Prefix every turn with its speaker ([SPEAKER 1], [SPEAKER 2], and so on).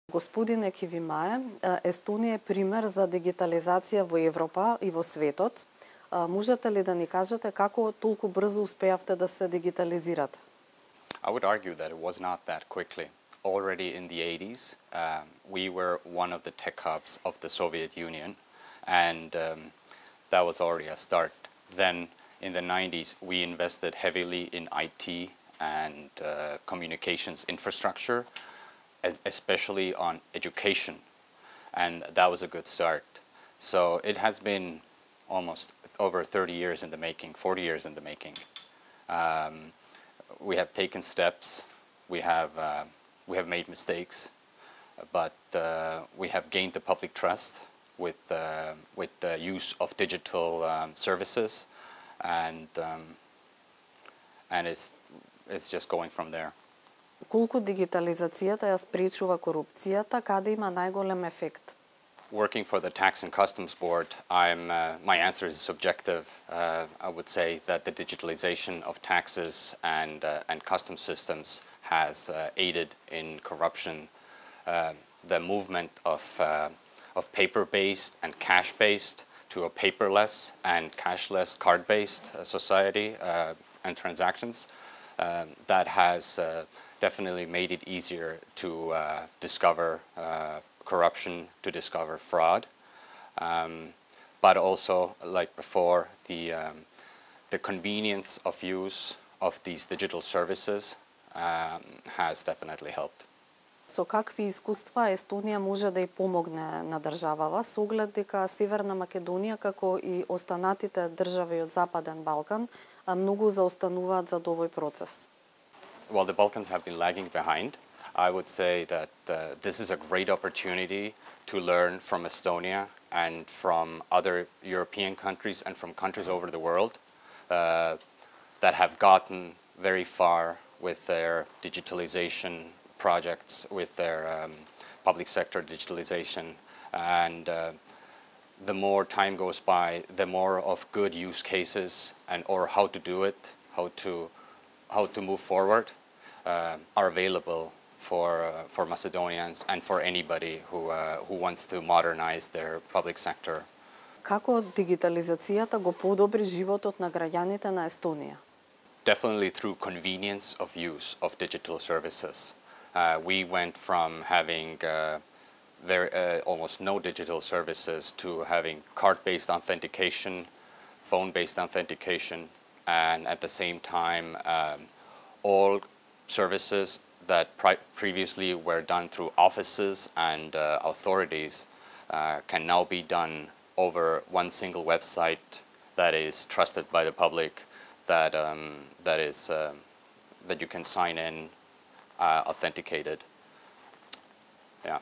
[SPEAKER 1] Господине Кивимае, Естонија е пример за дигитализација во Европа и во светот. Можете ли да ни кажете како толку брзо успеавте да се дигитализирате?
[SPEAKER 2] I would argue that it was not that quickly. Already in the 80s, we were one of the tech hubs of the Soviet Union, and that was already a start. Then in the 90s, we invested heavily in IT and communications infrastructure, especially on education, and that was a good start. So it has been almost over 30 years in the making, 40 years in the making. We have taken steps, we have made mistakes, but we have gained the public trust with the use of digital services, and it's just going from there.
[SPEAKER 1] Колку дигитализацијата ја спречува корупцијата, каде има најголем ефект?
[SPEAKER 2] Working for the Tax and Customs Board, my answer is subjective. I would say that the digitalization of taxes and customs systems has aided in corruption. The movement of paper-based and cash-based to a paperless and cashless card-based society and transactions, that has definitely made it easier to discover corruption, to discover fraud, but also, like before, the convenience of use of these digital services has definitely helped.
[SPEAKER 1] Со какви искуства Естонија може да ја помогне на државава со оглед дека Северна Македонија како и останатите држави од Западен Балкан многу заостануваат за овој процес?
[SPEAKER 2] While the Balkans have been lagging behind, I would say that this is a great opportunity to learn from Estonia and from other European countries and from countries over the world that have gotten very far with their digitalization projects, with their public sector digitalization. And the more time goes by, the more of good use cases or how to do it, how to move forward are available for Macedonians and for anybody who wants to modernize their public sector.
[SPEAKER 1] Како дигитализацијата го подобри животот на граѓаните на Естонија?
[SPEAKER 2] Definitely through convenience of use of digital services. We went from having almost no digital services to having card-based authentication, phone-based authentication, and at the same time, all services that previously were done through offices and authorities can now be done over one single website that is trusted by the public, that you can sign in, authenticated. Yeah.